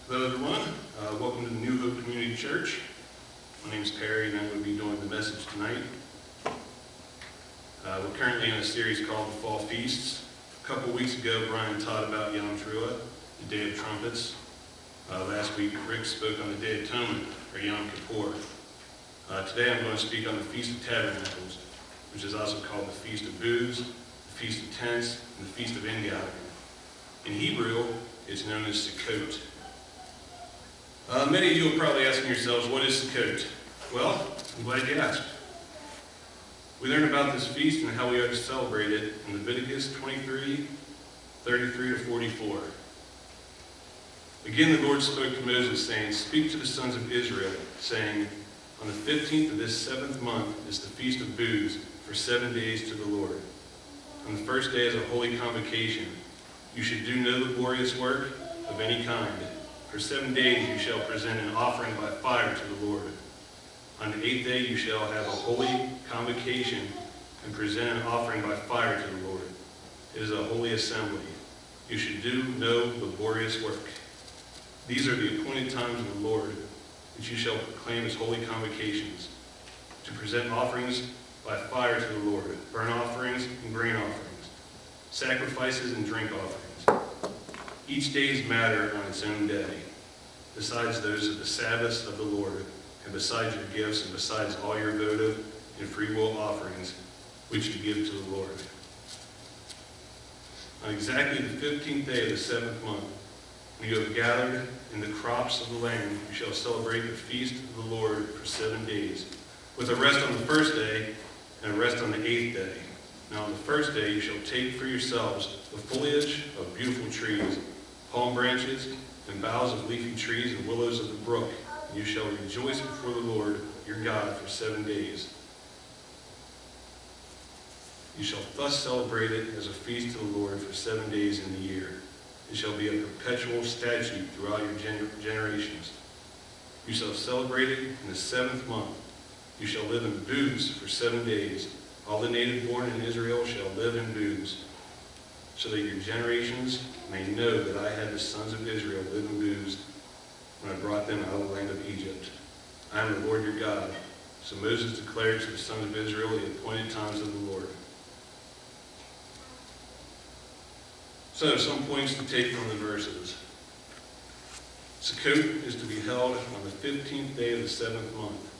Hello everyone, welcome to the New Hope Community Church. My name is Perry and I'm going to be doing the message tonight. We're currently in a series called The Fall Feasts. A couple weeks ago, Brian taught about Yom Teruah, the Day of Trumpets. Last week, Rick spoke on the Day of Atonement, or Yom Kippur. Today I'm going to speak on the Feast of Tabernacles, which is also called the Feast of Booths, the Feast of Tents, and the Feast of Ingathering. In Hebrew, it's known as Sukkot. Many of you are probably asking yourselves, what is Sukkot? Well, I'm glad you asked. We learn about this feast and how we are to celebrate it in Leviticus 23, 33 to 44. Again, the Lord spoke to Moses, saying, "Speak to the sons of Israel, saying, on the 15th of this 7th month is the Feast of Booths for 7 days to the Lord. On the first day is a holy convocation. You should do no laborious work of any kind. For 7 days you shall present an offering by fire to the Lord. On the 8th day you shall have a holy convocation and present an offering by fire to the Lord. It is a holy assembly. You should do no laborious work. These are the appointed times of the Lord, which you shall proclaim as holy convocations, to present offerings by fire to the Lord, burnt offerings and grain offerings, sacrifices and drink offerings. Each day's matter on its own day, besides those of the Sabbaths of the Lord, and besides your gifts, and besides all your votive and free will offerings, which you give to the Lord. On exactly the 15th day of the 7th month, when you have gathered in the crops of the land, you shall celebrate the feast of the Lord for 7 days, with a rest on the first day and a rest on the 8th day. Now on the first day you shall take for yourselves the foliage of beautiful trees, palm branches, and boughs of leafy trees and willows of the brook. And you shall rejoice before the Lord your God for 7 days. You shall thus celebrate it as a feast to the Lord for 7 days in the year. It shall be a perpetual statute throughout your generations. You shall celebrate it in the 7th month. You shall live in booths for 7 days. All the native born in Israel shall live in booths, so that your generations may know that I had the sons of Israel live in booths when I brought them out of the land of Egypt. I am the Lord your God." So Moses declared to the sons of Israel the appointed times of the Lord. So, some points to take from the verses. Sukkot is to be held on the 15th day of the 7th month.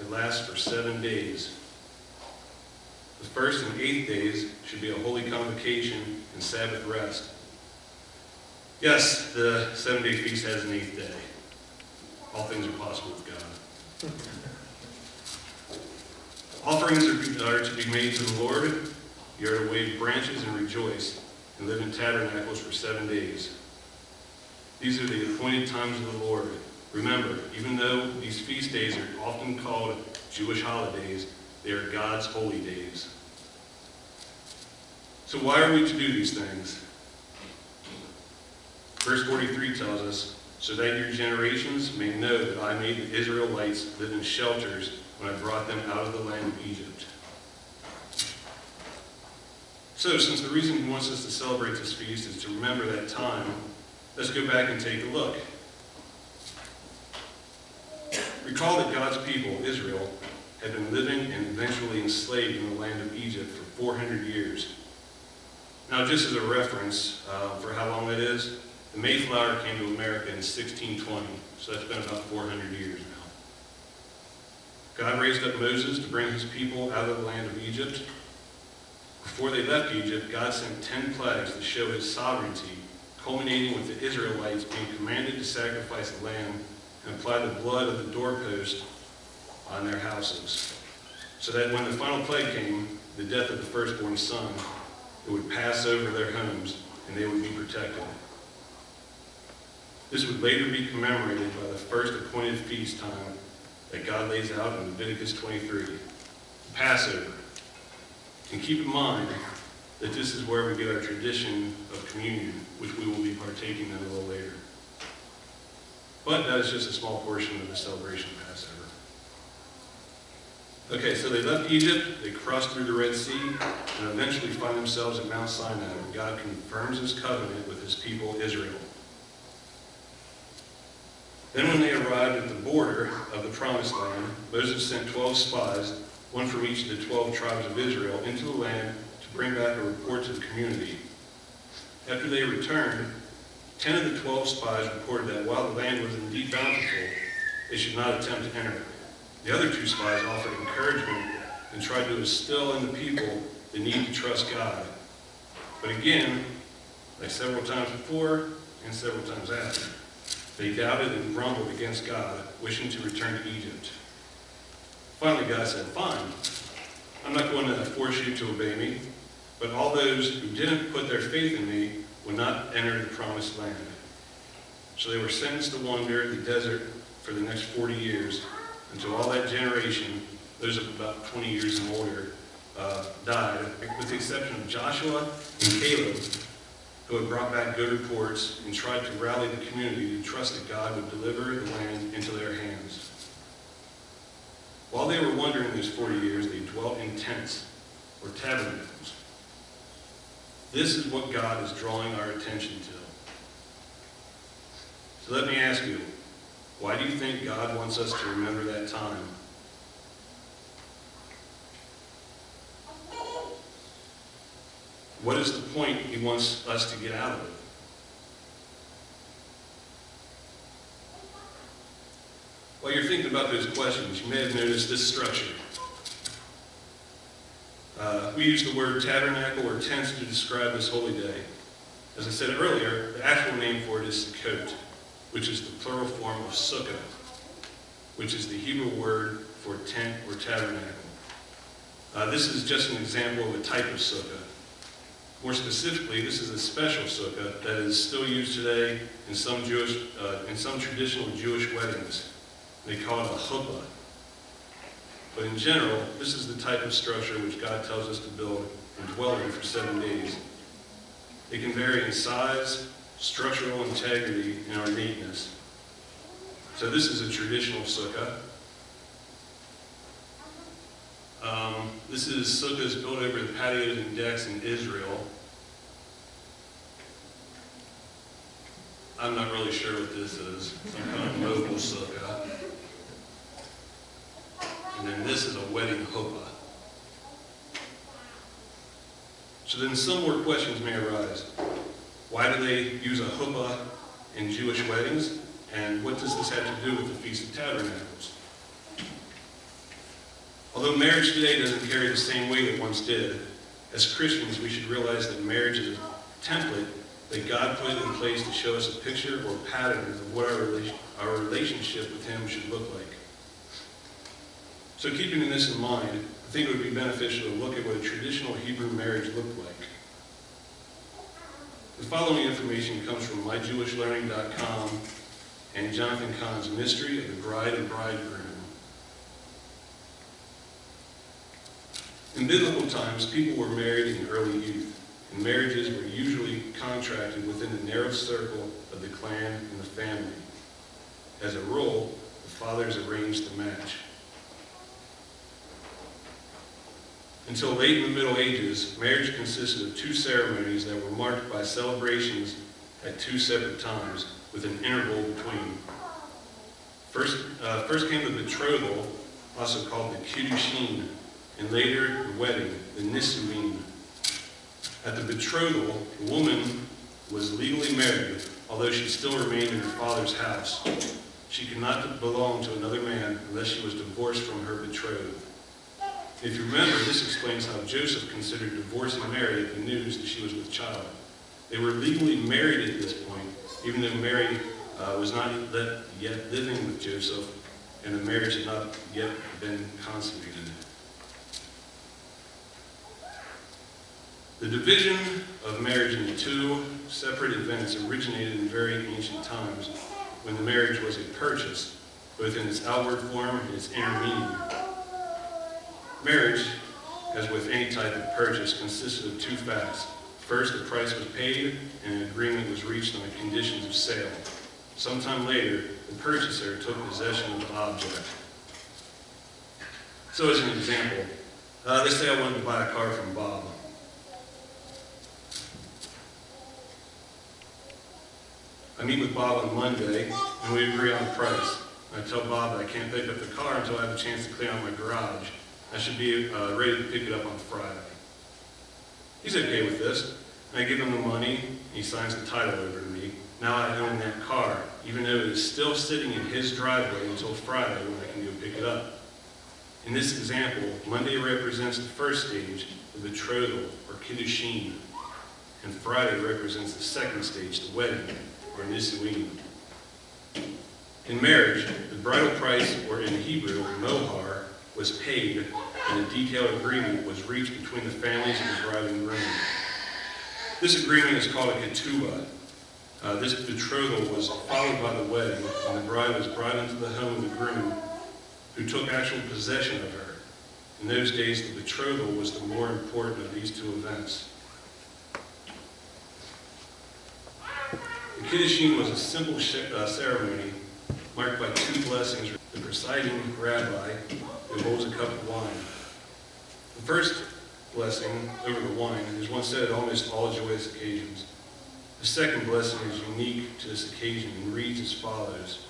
It lasts for 7 days. The first and 8th days should be a holy convocation and Sabbath rest. Yes, the 7-day feast has an 8th day. All things are possible with God. Offerings are to be made to the Lord. You are to wave branches and rejoice, and live in tabernacles for 7 days. These are the appointed times of the Lord. Remember, even though these feast days are often called Jewish holidays, they are God's holy days. So why are we to do these things? Verse 43 tells us, "So that your generations may know that I made the Israelites live in shelters when I brought them out of the land of Egypt." So, since the reason he wants us to celebrate this feast is to remember that time, let's go back and take a look. Recall that God's people, Israel, had been living and eventually enslaved in the land of Egypt for 400 years. Now, just as a reference for how long that is, the Mayflower came to America in 1620, so that's been about 400 years now. God raised up Moses to bring his people out of the land of Egypt. Before they left Egypt, God sent 10 plagues to show his sovereignty, culminating with the Israelites being commanded to sacrifice a lamb and apply the blood of the doorpost on their houses, so that when the final plague came, the death of the firstborn son, it would pass over their homes and they would be protected. This would later be commemorated by the first appointed feast time that God lays out in Leviticus 23, the Passover. And keep in mind that this is where we get our tradition of communion, which we will be partaking in a little later. But that is just a small portion of the celebration of Passover. Okay, so they left Egypt, they crossed through the Red Sea, and eventually find themselves at Mount Sinai, where God confirms his covenant with his people Israel. Then when they arrived at the border of the promised land, Moses sent 12 spies, one from each of the 12 tribes of Israel, into the land to bring back a report to the community. After they returned, 10 of the 12 spies reported that while the land was indeed bountiful, they should not attempt to enter it. The other 2 spies offered encouragement and tried to instill in the people the need to trust God. But again, like several times before and several times after, they doubted and grumbled against God, wishing to return to Egypt. Finally, God said, "Fine, I'm not going to force you to obey me, but all those who didn't put their faith in me would not enter the promised land." So they were sentenced to wander the desert for the next 40 years until all that generation, those of about 20 years and older, died, with the exception of Joshua and Caleb, who had brought back good reports and tried to rally the community to trust that God would deliver the land into their hands. While they were wandering these 40 years, they dwelt in tents, or tabernacles. This is what God is drawing our attention to. So let me ask you, why do you think God wants us to remember that time? What is the point he wants us to get out of it? While you're thinking about those questions, you may have noticed this structure. We use the word tabernacle or tents to describe this holy day. As I said earlier, the actual name for it is sukkot, which is the plural form of sukkah, which is the Hebrew word for tent or tabernacle. This is just an example of a type of sukkah. More specifically, this is a special sukkah that is still used today in some traditional Jewish weddings. They call it a chuppah. But in general, this is the type of structure which God tells us to build and dwell in for 7 days. It can vary in size, structural integrity, and ornateness. So this is a traditional sukkah. This is sukkahs built over the patios and decks in Israel. I'm not really sure what this is. Some kind of mobile sukkah. And then this is a wedding chuppah. So then some more questions may arise. Why do they use a chuppah in Jewish weddings? And what does this have to do with the Feast of Tabernacles? Although marriage today doesn't carry the same weight it once did, as Christians we should realize that marriage is a template that God put in place to show us a picture or pattern of what our relationship with Him should look like. So keeping this in mind, I think it would be beneficial to look at what a traditional Hebrew marriage looked like. The following information comes from myjewishlearning.com and Jonathan Cahn's Mystery of the Bride and Bridegroom. In biblical times, people were married in early youth, and marriages were usually contracted within the narrow circle of the clan and the family. As a rule, the fathers arranged the match. Until late in the Middle Ages, marriage consisted of 2 ceremonies that were marked by celebrations at 2 separate times, with an interval between. First came the betrothal, also called the kiddushin, and later the wedding, the nisuin. At the betrothal, the woman was legally married, although she still remained in her father's house. She could not belong to another man unless she was divorced from her betrothed. If you remember, this explains how Joseph considered divorcing Mary at the news that she was with child. They were legally married at this point, even though Mary was not yet living with Joseph, and the marriage had not yet been consummated. The division of marriage into 2 separate events originated in very ancient times, when the marriage was a purchase, both in its outward form and its inner meaning. Marriage, as with any type of purchase, consisted of 2 facts. First, the price was paid and an agreement was reached on the conditions of sale. Sometime later, the purchaser took possession of the object. So as an example, let's say I wanted to buy a car from Bob. I meet with Bob on Monday, and and we agree on the price. I tell Bob that I can't pick up the car until I have a chance to clean out my garage. I should be ready to pick it up on Friday. He's okay with this. And I give him the money, and he signs the title over to me. Now I own that car, even though it is still sitting in his driveway until Friday when I can go pick it up. In this example, Monday represents the first stage, the betrothal, or kiddushin, and Friday represents the second stage, the wedding, or nisuin. In marriage, the bridal price, or in Hebrew, mohar, was paid, and a detailed agreement was reached between the families of the bride and groom. This agreement is called a ketubah. This betrothal was followed by the wedding, and the bride was brought into the home of the groom, who took actual possession of her. In those days, the betrothal was the more important of these two events. The kiddushin was a simple ceremony marked by two blessings. The presiding rabbi, who holds a cup of wine. The first blessing over the wine is one said at almost all joyous occasions. The second blessing is unique to this occasion and reads as follows.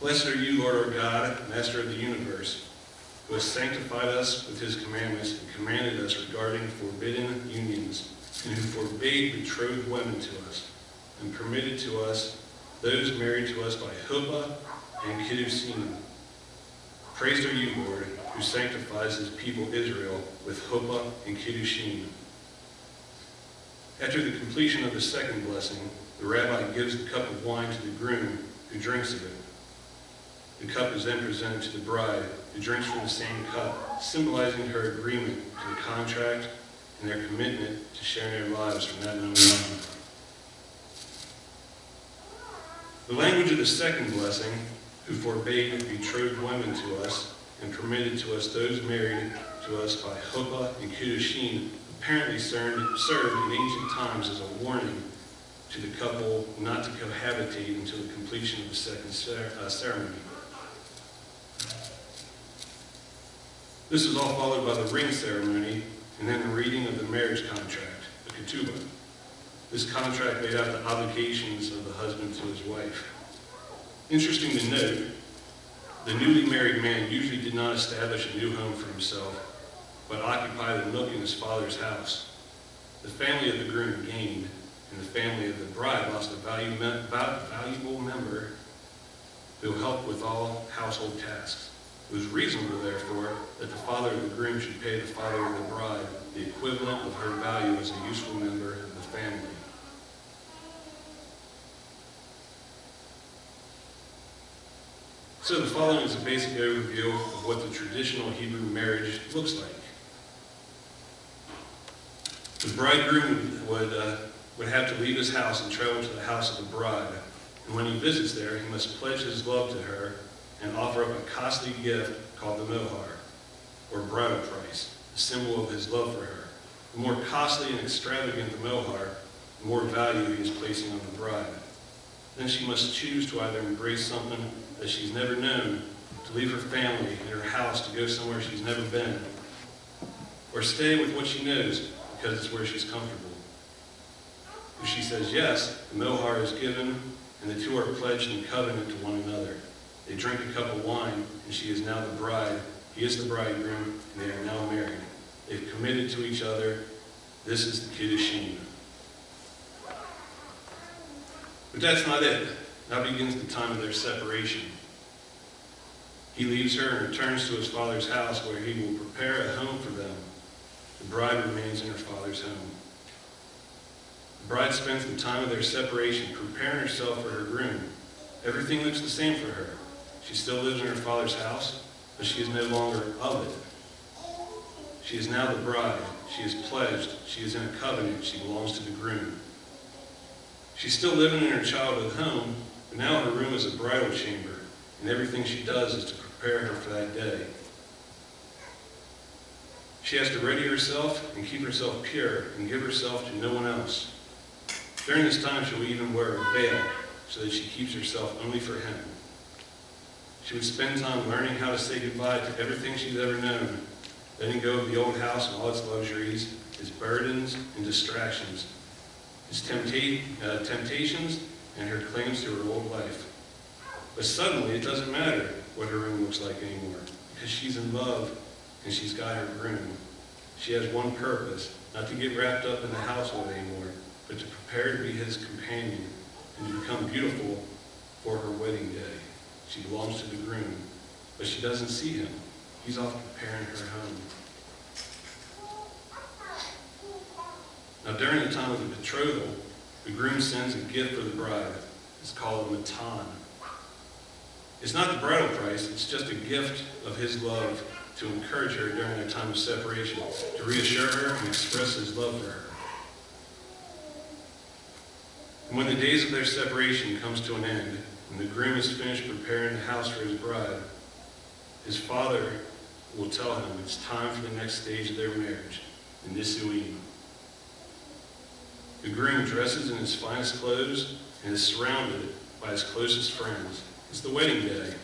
Blessed are you, Lord our God, Master of the universe, who has sanctified us with his commandments and commanded us regarding forbidden unions, and who forbade betrothed women to us, and permitted to us those married to us by huppah and kiddushin. Praised are you, Lord, who sanctifies his people Israel with huppah and kiddushin. After the completion of the second blessing, the rabbi gives the cup of wine to the groom, who drinks of it. The cup is then presented to the bride, who drinks from the same cup, symbolizing her agreement to the contract and their commitment to sharing their lives from that moment on. The language of the second blessing, who forbade betrothed women to us and permitted to us those married to us by huppah and kiddushin, apparently served in ancient times as a warning to the couple not to cohabitate until the completion of the second ceremony. This is all followed by the ring ceremony and then the reading of the marriage contract, the ketubah. This contract laid out the obligations of the husband to his wife. Interesting to note, the newly married man usually did not establish a new home for himself, but occupied a nook in his father's house. The family of the groom gained, and the family of the bride lost a valuable member who helped with all household tasks. It was reasonable, therefore, that the father of the groom should pay the father of the bride the equivalent of her value as a useful member of the family. So the following is a basic overview of what the traditional Hebrew marriage looks like. The bridegroom would have to leave his house and travel to the house of the bride. And when he visits there, he must pledge his love to her and offer up a costly gift called the mohar, or bridal price, a symbol of his love for her. The more costly and extravagant the mohar, the more value he is placing on the bride. Then she must choose to either embrace something that she's never known, to leave her family and her house to go somewhere she's never been, or stay with what she knows because it's where she's comfortable. If she says yes, the mohar is given, and the two are pledged in covenant to one another. They drink a cup of wine, and she is now the bride. He is the bridegroom, and they are now married. They've committed to each other. This is the kiddushin. But that's not it. Now begins the time of their separation. He leaves her and returns to his father's house, where he will prepare a home for them. The bride remains in her father's home. The bride spends the time of their separation preparing herself for her groom. Everything looks the same for her. She still lives in her father's house, but she is no longer of it. She is now the bride. She is pledged. She is in a covenant. She belongs to the groom. She's still living in her childhood home, but now her room is a bridal chamber, and everything she does is to prepare her for that day. She has to ready herself and keep herself pure and give herself to no one else. During this time, she will even wear a veil so that she keeps herself only for him. She would spend time learning how to say goodbye to everything she's ever known, letting go of the old house and all its luxuries, its burdens and distractions, its temptations and her claims to her old life. But suddenly, it doesn't matter what her room looks like anymore, because she's in love and she's got her groom. She has one purpose, not to get wrapped up in the household anymore, but to prepare to be his companion and to become beautiful for her wedding day. She belongs to the groom, but she doesn't see him. He's off preparing her home. Now, during the time of the betrothal, the groom sends a gift for the bride. It's called a matan. It's not the bridal price, it's just a gift of his love to encourage her during their time of separation, to reassure her and express his love for her. And when the days of their separation comes to an end, and the groom is finished preparing the house for his bride, his father will tell him it's time for the next stage of their marriage, the nisuim. The groom dresses in his finest clothes and is surrounded by his closest friends. It's the wedding day.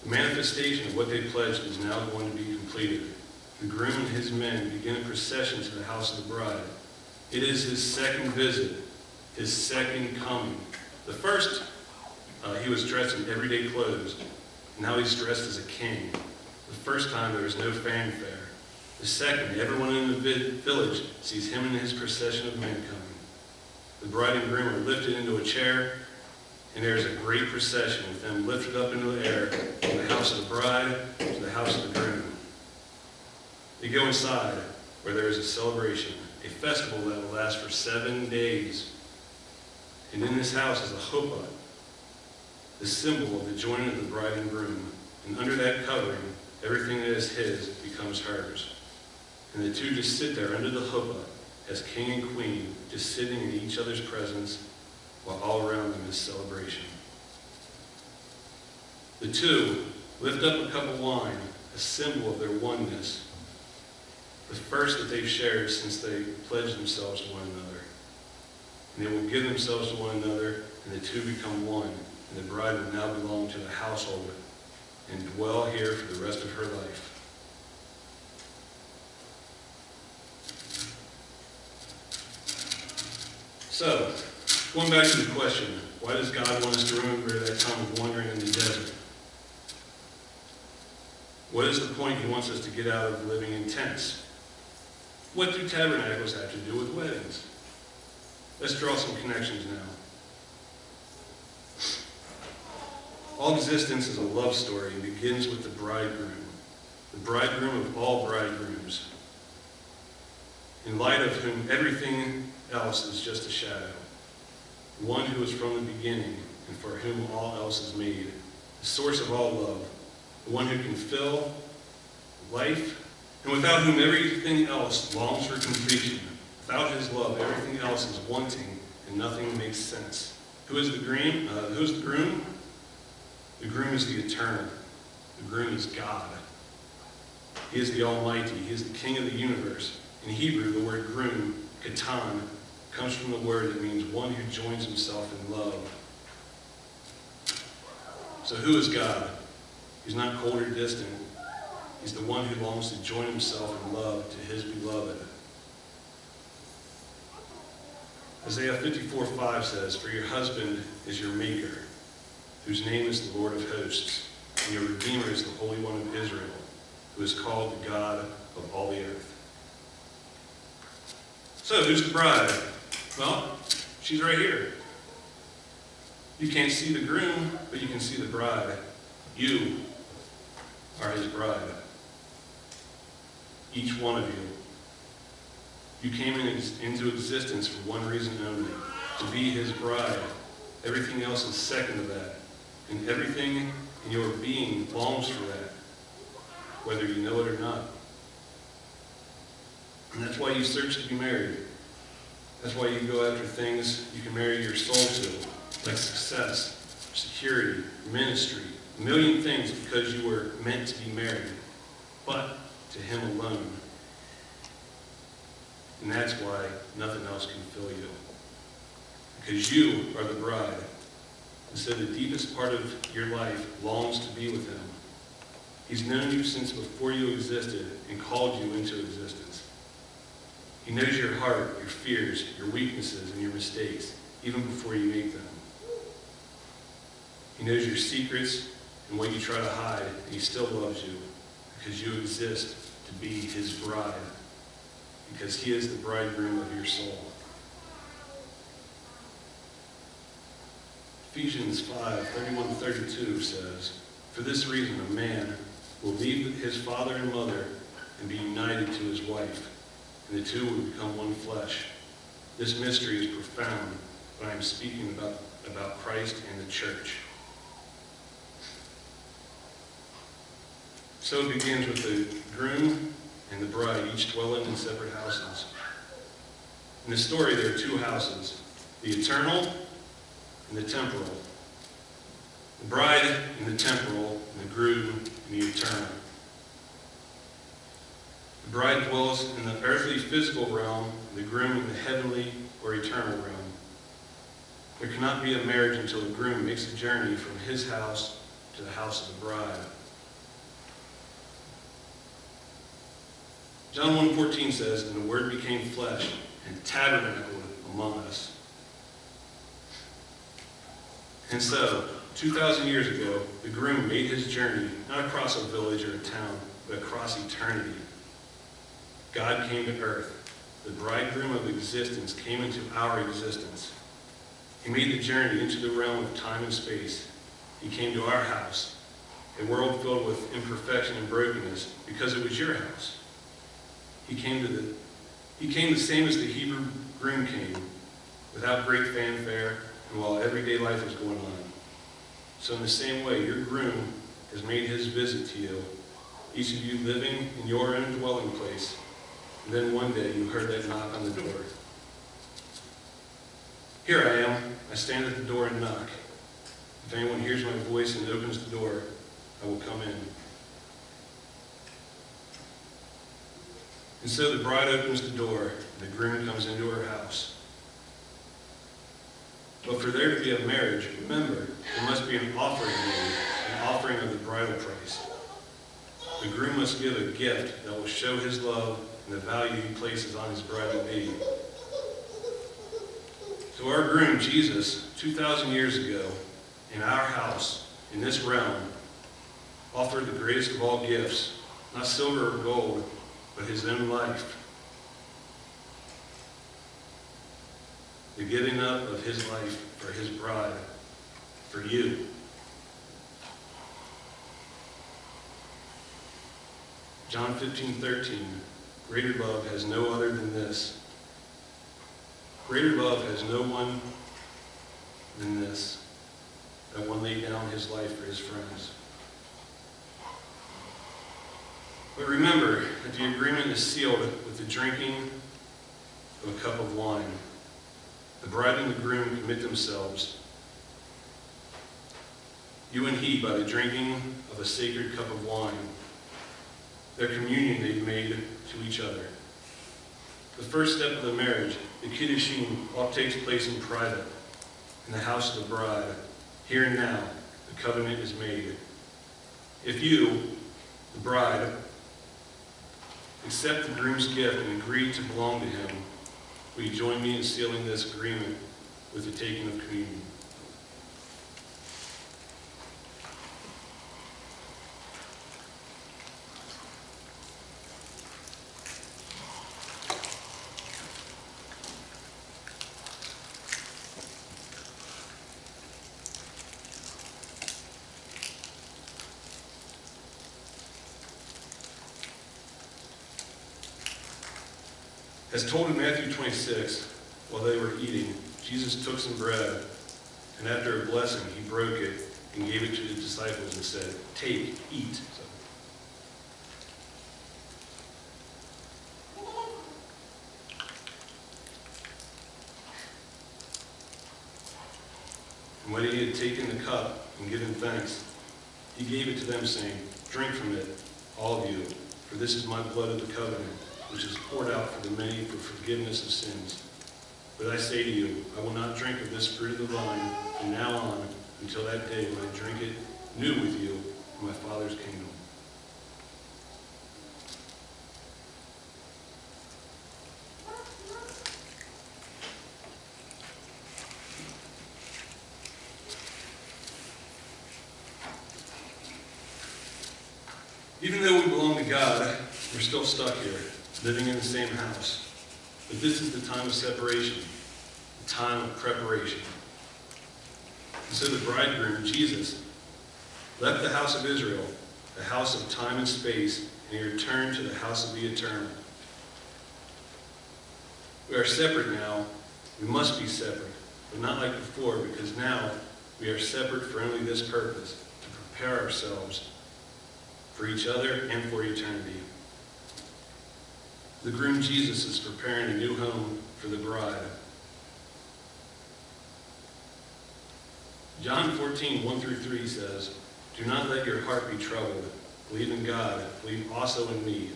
The manifestation of what they pledged is now going to be completed. The groom and his men begin a procession to the house of the bride. It is his second visit, his second coming. The first, he was dressed in everyday clothes. Now he's dressed as a king. The first time there was no fanfare. The second, everyone in the village sees him and his procession of men coming. The bride and groom are lifted into a chair, and there is a great procession with them lifted up into the air from the house of the bride to the house of the groom. They go inside, where there is a celebration, a festival that will last for 7 days. And in this house is a chuppah, the symbol of the joining of the bride and groom. And under that covering, everything that is his becomes hers. And the two just sit there under the chuppah as king and queen, just sitting in each other's presence, while all around them is celebration. The two lift up a cup of wine, a symbol of their oneness, the first that they've shared since they pledged themselves to one another. And they will give themselves to one another, and the two become one. And the bride will now belong to the household and dwell here for the rest of her life. So, going back to the question, why does God want us to remember that time of wandering in the desert? What is the point he wants us to get out of living in tents? What do tabernacles have to do with weddings? Let's draw some connections now. All existence is a love story and begins with the bridegroom of all bridegrooms, in light of whom everything else is just a shadow, one who is from the beginning and for whom all else is made, the source of all love, the one who can fill life, and without whom everything else longs for completion. Without his love, everything else is wanting and nothing makes sense. Who is the groom? The groom is the eternal. The groom is God. He is the Almighty. He is the King of the universe. In Hebrew, the word groom, katan, comes from the word that means one who joins himself in love. So who is God? He's not cold or distant. He's the one who longs to join himself in love to his beloved. Isaiah 54:5 says, "For your husband is your maker, whose name is the Lord of hosts, and your Redeemer is the Holy One of Israel, who is called the God of all the earth." So, who's the bride? Well, she's right here. You can't see the groom, but you can see the bride. You are his bride. Each one of you. You came into existence for one reason only, to be his bride. Everything else is second to that. And everything in your being longs for that, whether you know it or not. And that's why you search to be married. That's why you go after things you can marry your soul to, like success, security, ministry, a million things, because you were meant to be married, but to him alone. And that's why nothing else can fill you. Because you are the bride. And so the deepest part of your life longs to be with him. He's known you since before you existed and called you into existence. He knows your heart, your fears, your weaknesses, and your mistakes. even before you make them. He knows your secrets and what you try to hide, and he still loves you because you exist to be his bride, because he is the bridegroom of your soul. Ephesians 5:31-32 says, "For this reason a man will leave his father and mother and be united to his wife, and the two will become one flesh. This mystery is profound, but I am speaking about Christ and the church." So it begins with the groom and the bride, each dwelling in separate houses. In the story, there are two houses, the eternal and the temporal. The bride in the temporal, and the groom in the eternal. The bride dwells in the earthly physical realm, and the groom in the heavenly or eternal realm. There cannot be a marriage until the groom makes a journey from his house to the house of the bride. John 1:14 says, "And the Word became flesh and tabernacled among us." And so, 2,000 years ago, the groom made his journey, not across a village or a town, but across eternity. God came to earth. The bridegroom of existence came into our existence. He made the journey into the realm of time and space. He came to our house, a world filled with imperfection and brokenness, because it was your house. He came the same as the Hebrew groom came, without great fanfare and while everyday life was going on. So in the same way, your groom has made his visit to you, each of you living in your own dwelling place. And then one day you heard that knock on the door. "Here I am. I stand at the door and knock. If anyone hears my voice and opens the door, I will come in." And so the bride opens the door, and the groom comes into her house. But for there to be a marriage, remember, there must be an offering made, an offering of the bridal price. The groom must give a gift that will show his love and the value he places on his bride-to-be. So our groom, Jesus, 2,000 years ago, in our house, in this realm, offered the greatest of all gifts, not silver or gold, but his own life. The giving up of his life for his bride, for you. John 15:13, "Greater love has no other than this. Greater love has no one than this, that one lay down his life for his friends." But remember that the agreement is sealed with the drinking of a cup of wine. The bride and the groom commit themselves, you and he, by the drinking of a sacred cup of wine, their communion they've made to each other. The first step of the marriage, the kiddushin, all takes place in private, in the house of the bride. Here and now, the covenant is made. If you, the bride, accept the groom's gift and agree to belong to him, will you join me in sealing this agreement with the taking of communion? As told in Matthew 26, while they were eating, Jesus took some bread, and after a blessing, he broke it and gave it to the disciples and said, "Take, eat." And when he had taken the cup and given thanks, he gave it to them, saying, "Drink from it, all of you, for this is my blood of the covenant, which is poured out for the many for forgiveness of sins. But I say to you, I will not drink of this fruit of the vine from now on until that day when I drink it new with you in my Father's kingdom." Even though we belong to God, we're still stuck here, living in the same house. But this is the time of separation, the time of preparation. And so the bridegroom, Jesus, left the house of Israel, the house of time and space, and he returned to the house of the eternal. We are separate now. We must be separate, but not like before, because now we are separate for only this purpose, to prepare ourselves for each other and for eternity. The groom Jesus is preparing a new home for the bride. John 14:1-3 says, "Do not let your heart be troubled. Believe in God. Believe also in me.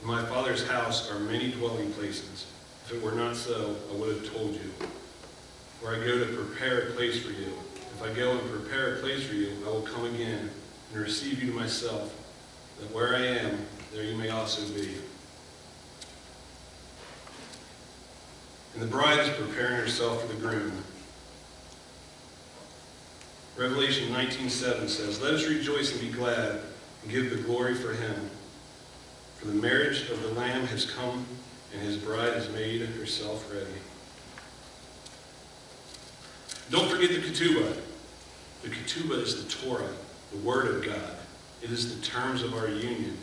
In my Father's house are many dwelling places. If it were not so, I would have told you. Where I go to prepare a place for you. If I go and prepare a place for you, I will come again and receive you to myself, that where I am, there you may also be." And the bride is preparing herself for the groom. Revelation 19:7 says, "Let us rejoice and be glad and give the glory for him. For the marriage of the Lamb has come, and his bride has made herself ready." Don't forget the ketubah. The ketubah is the Torah, the Word of God. It is the terms of our union.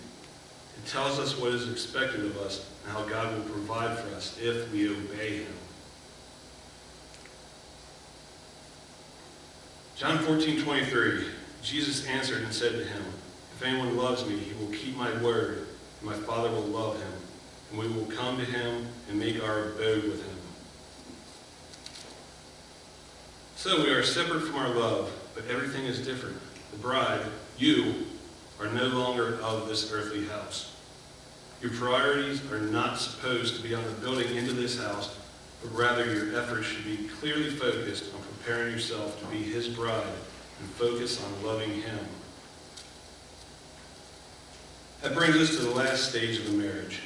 It tells us what is expected of us and how God will provide for us if we obey him. John 14:23, Jesus answered and said to him, "If anyone loves me, he will keep my word, and my Father will love him, and we will come to him and make our abode with him." So we are separate from our love, but everything is different. The bride, you, are no longer of this earthly house. Your priorities are not supposed to be on the building into this house, but rather your efforts should be clearly focused on preparing yourself to be his bride and focus on loving him. That brings us to the last stage of the marriage,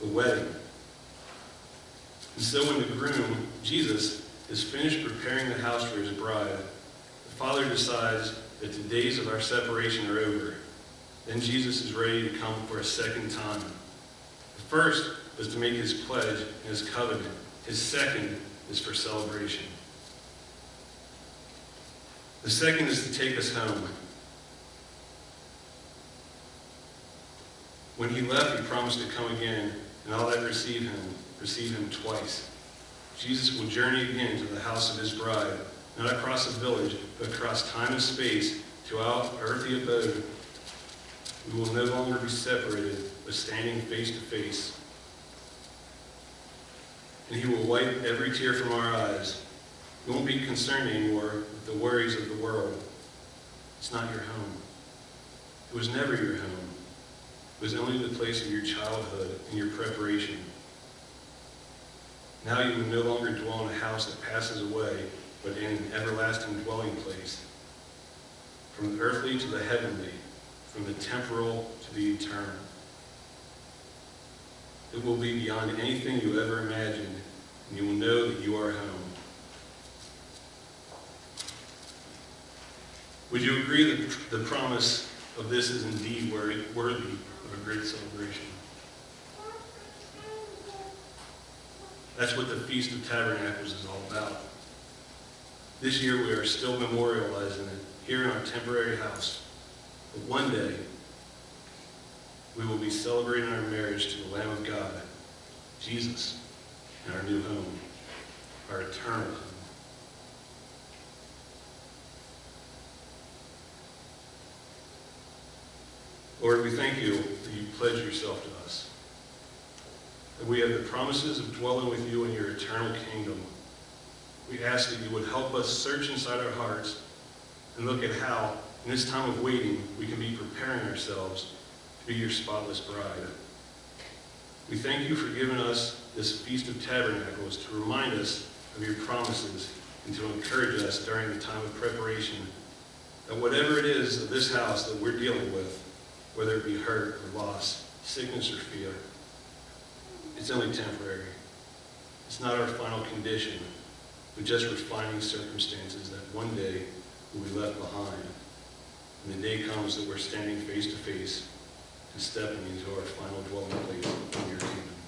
the wedding. And so when the groom, Jesus, is finished preparing the house for his bride, the Father decides that the days of our separation are over. Then Jesus is ready to come for a second time. The first was to make his pledge and his covenant. His second is for celebration. The second is to take us home. When he left, he promised to come again, and all that receive him twice. Jesus will journey again to the house of his bride, not across a village, but across time and space to our earthly abode. We will no longer be separated, but standing face to face. And he will wipe every tear from our eyes. You won't be concerned anymore with the worries of the world. It's not your home. It was never your home. It was only the place of your childhood and your preparation. Now you will no longer dwell in a house that passes away, but in an everlasting dwelling place. From the earthly to the heavenly, from the temporal to the eternal. It will be beyond anything you ever imagined, and you will know that you are home. Would you agree that the promise of this is indeed worthy of a great celebration? That's what the Feast of Tabernacles is all about. This year we are still memorializing it here in our temporary house. But one day, we will be celebrating our marriage to the Lamb of God, Jesus, in our new home, our eternal home. Lord, we thank you that you pledge yourself to us, that we have the promises of dwelling with you in your eternal kingdom. We ask that you would help us search inside our hearts and look at how, in this time of waiting, we can be preparing ourselves to be your spotless bride. We thank you for giving us this Feast of Tabernacles to remind us of your promises and to encourage us during the time of preparation that whatever it is of this house that we're dealing with, whether it be hurt or loss, sickness or fear, it's only temporary. It's not our final condition, but just refining circumstances that one day will be left behind. And the day comes that we're standing face to face and stepping into our final dwelling place in your kingdom.